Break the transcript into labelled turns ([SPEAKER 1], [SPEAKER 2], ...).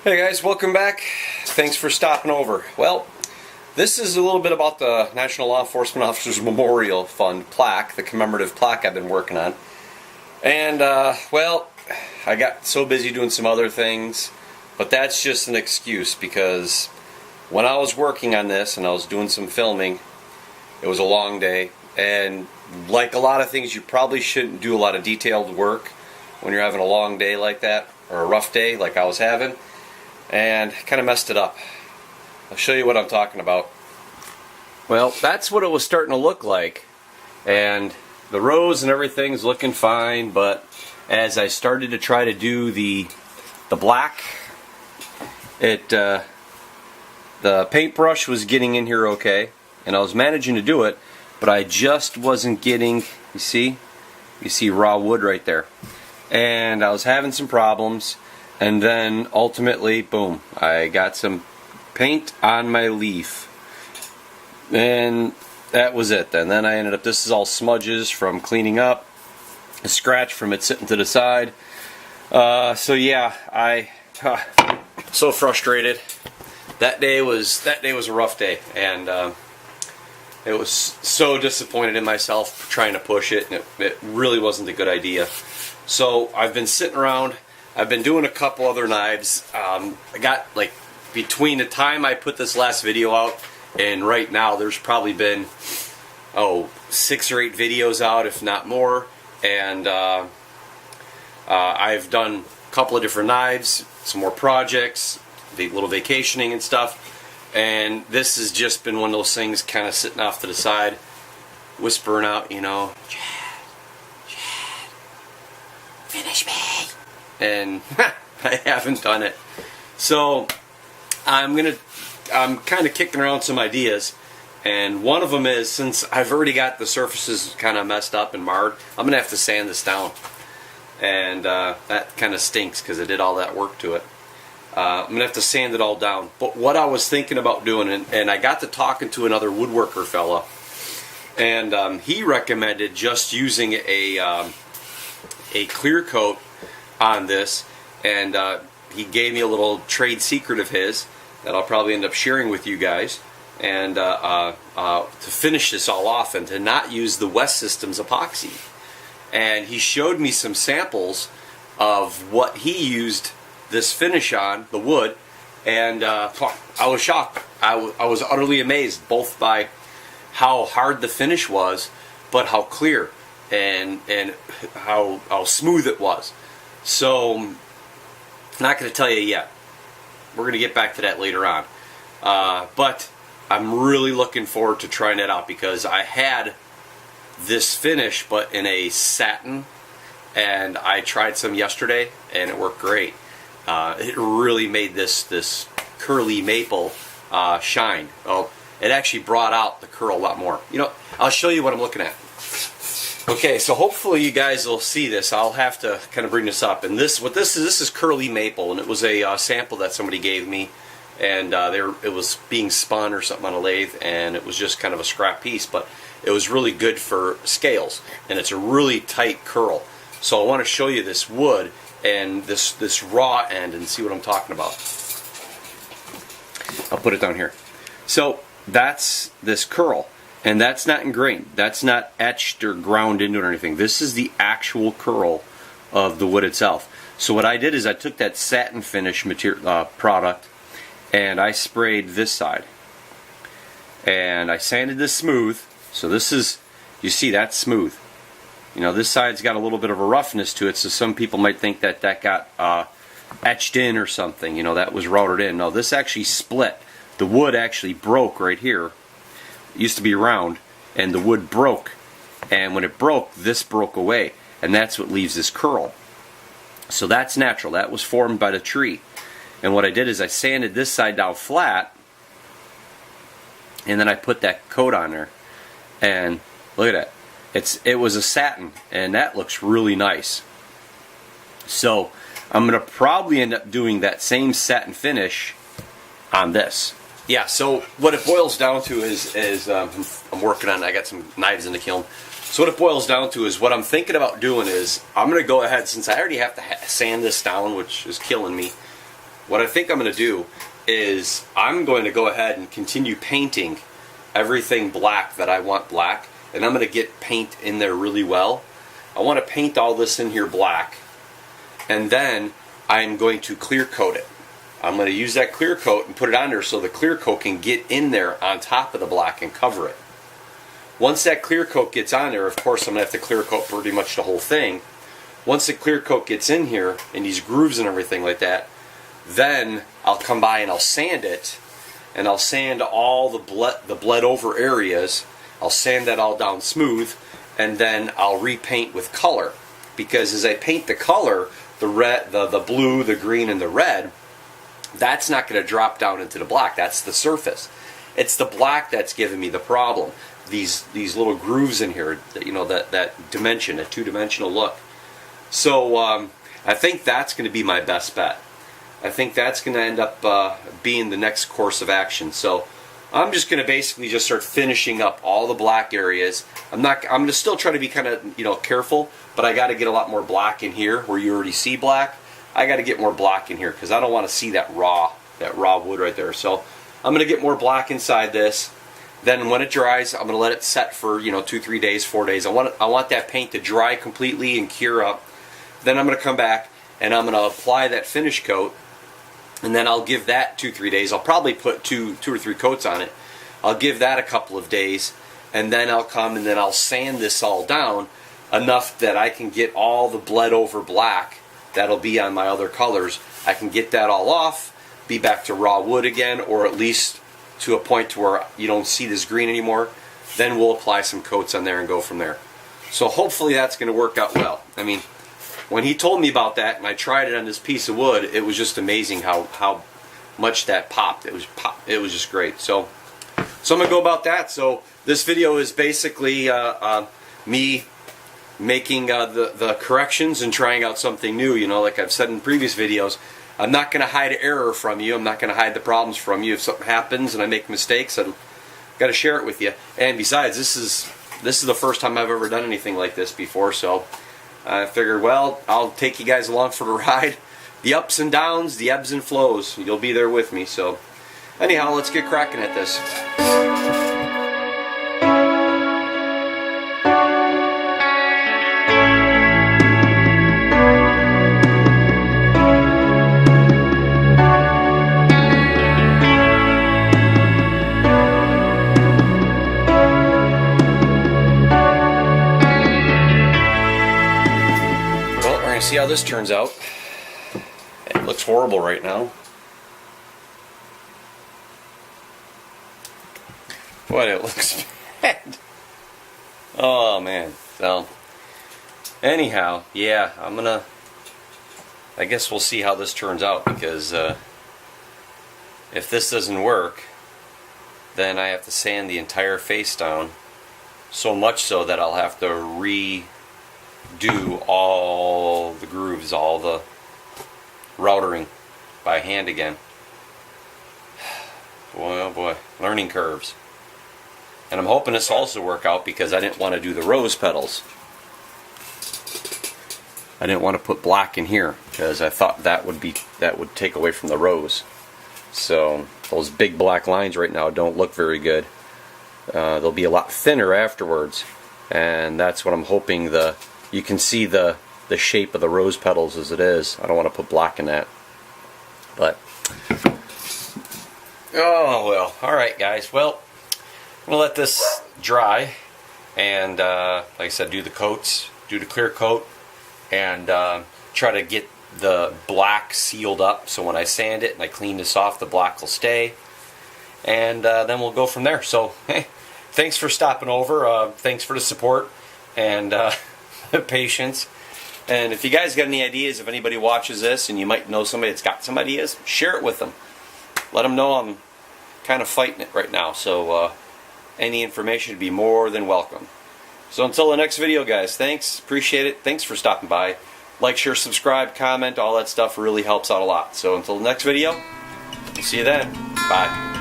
[SPEAKER 1] Hey guys, welcome back. Thanks for stopping over. Well, this is a little bit about the National Law Enforcement Officers Memorial Fund plaque, the commemorative plaque I've been working on. And, well, I got so busy doing some other things, but that's just an excuse because when I was working on this and I was doing some filming, it was a long day. And like a lot of things, you probably shouldn't do a lot of detailed work when you're having a long day like that, or a rough day like I was having. And kind of messed it up. I'll show you what I'm talking about. Well, that's what it was starting to look like, and the rows and everything's looking fine, but as I started to try to do the black, the paintbrush was getting in here okay, and I was managing to do it, but I just wasn't getting, you see raw wood right there, and I was having some problems. And then ultimately, boom, I got some paint on my leaf. And that was it then. Then I ended up, this is all smudges from cleaning up, a scratch from it sitting to the side. So yeah, so frustrated. That day was a rough day, and it was so disappointed in myself trying to push it, and it really wasn't a good idea. So I've been sitting around. I've been doing a couple other knives. I got, like, between the time I put this last video out and right now, there's probably been 6 or 8 videos out, if not more. And I've done a couple of different knives, some more projects, a little vacationing and stuff. And this has just been one of those things kind of sitting off to the side, whispering out, you know, Chad, finish me. And I haven't done it. So I'm kind of kicking around some ideas, and one of them is, since I've already got the surfaces kind of messed up and marred, I'm gonna have to sand this down, and that kind of stinks because I did all that work to it. I'm gonna have to sand it all down. But what I was thinking about doing, and I got to talking to another woodworker fella, and he recommended just using a clear coat on this, and he gave me a little trade secret of his that I'll probably end up sharing with you guys, and to finish this all off and to not use the West Systems epoxy. And he showed me some samples of what he used this finish on, the wood, and I was shocked. I was utterly amazed, both by how hard the finish was, but how clear and how smooth it was. So, I'm not going to tell you yet. We're going to get back to that later on. But I'm really looking forward to trying it out, because I had this finish but in a satin, and I tried some yesterday and it worked great. It really made this curly maple shine. Oh, it actually brought out the curl a lot more. You know, I'll show you what I'm looking at. Okay, so hopefully you guys will see this. I'll have to kind of bring this up. And this is curly maple, and it was a sample that somebody gave me, and it was being spun or something on a lathe, and it was just kind of a scrap piece, but it was really good for scales, and it's a really tight curl. So I want to show you this wood and this raw end and see what I'm talking about. I'll put it down here. So that's this curl. And that's not ingrained. That's not etched or ground into it or anything. This is the actual curl of the wood itself. So what I did is I took that satin finish material product, and I sprayed this side. And I sanded this smooth. So this is, you see, that's smooth. You know, this side's got a little bit of a roughness to it, so some people might think that got etched in or something. You know, that was routed in. No, this actually split. The wood actually broke right here. It used to be round, and the wood broke, and when it broke, this broke away, and that's what leaves this curl. So that's natural. That was formed by the tree. And what I did is I sanded this side down flat, and then I put that coat on there, and look at that. It was a satin, and that looks really nice. So I'm going to probably end up doing that same satin finish on this. Yeah, so what it boils down to is I'm working on, I got some knives in the kiln. So what it boils down to is, what I'm thinking about doing is, I'm going to go ahead, since I already have to sand this down, which is killing me, what I think I'm going to do is I'm going to go ahead and continue painting everything black that I want black, and I'm going to get paint in there really well. I want to paint all this in here black, and then I'm going to clear coat it. I'm going to use that clear coat and put it on there so the clear coat can get in there on top of the black and cover it. Once that clear coat gets on there, of course I'm going to have to clear coat pretty much the whole thing. Once the clear coat gets in here and these grooves and everything like that, then I'll come by and I'll sand it, and I'll sand all the bled over areas. I'll sand that all down smooth, and then I'll repaint with color, because as I paint the color, the red, the blue, the green, and the red, that's not going to drop down into the black. That's the surface. It's the black that's giving me the problem. These little grooves in here, you know, that dimension, a two-dimensional look. So I think that's going to be my best bet. I think that's going to end up being the next course of action. So I'm just going to basically just start finishing up all the black areas. I'm going to still try to be kind of, you know, careful, but I got to get a lot more black in here where you already see black. I got to get more black in here because I don't want to see that raw wood right there. So I'm going to get more black inside this. Then when it dries, I'm going to let it set for, you know, 2-3 days, 4 days. I want that paint to dry completely and cure up. Then I'm going to come back and I'm going to apply that finish coat, and then I'll give that 2-3 days. I'll probably put two or three coats on it. I'll give that a couple of days, and then I'll come and then I'll sand this all down enough that I can get all the bled over black that'll be on my other colors. I can get that all off, be back to raw wood again, or at least to a point to where you don't see this green anymore. Then we'll apply some coats on there and go from there. So hopefully that's going to work out well. I mean, when he told me about that and I tried it on this piece of wood, it was just amazing how much that popped. It was just great. So I'm going to go about that. So this video is basically me making the corrections and trying out something new. You know, like I've said in previous videos, I'm not going to hide error from you. I'm not going to hide the problems from you. If something happens and I make mistakes, I've got to share it with you. And besides, this is the first time I've ever done anything like this before, so I figured, well, I'll take you guys along for the ride. The ups and downs, the ebbs and flows. You'll be there with me. So anyhow, let's get cracking at this. See how this turns out. It looks horrible right now. Boy, it looks bad. Oh man. So anyhow, yeah, I guess we'll see how this turns out, because if this doesn't work, then I have to sand the entire face down, so much so that I'll have to redo all the grooves, all the routering by hand again. Boy, oh boy, learning curves. And I'm hoping this also work out, because I didn't want to do the rose petals. I didn't want to put black in here because I thought that would take away from the rose. So those big black lines right now don't look very good. They'll be a lot thinner afterwards, and that's what I'm hoping. You can see the shape of the rose petals as it is. I don't want to put black in that. But, oh well. Alright guys, well, I'm going to let this dry, and like I said, do the coats, do the clear coat, and try to get the black sealed up, so when I sand it and I clean this off, the black will stay, and then we'll go from there. So, hey, thanks for stopping over, thanks for the support, and patience. And if you guys got any ideas, if anybody watches this and you might know somebody that's got some ideas, share it with them. Let them know I'm kind of fighting it right now, so any information would be more than welcome. So until the next video, guys, thanks, appreciate it, thanks for stopping by. Like, share, subscribe, comment, all that stuff really helps out a lot. So until the next video, see you then. Bye.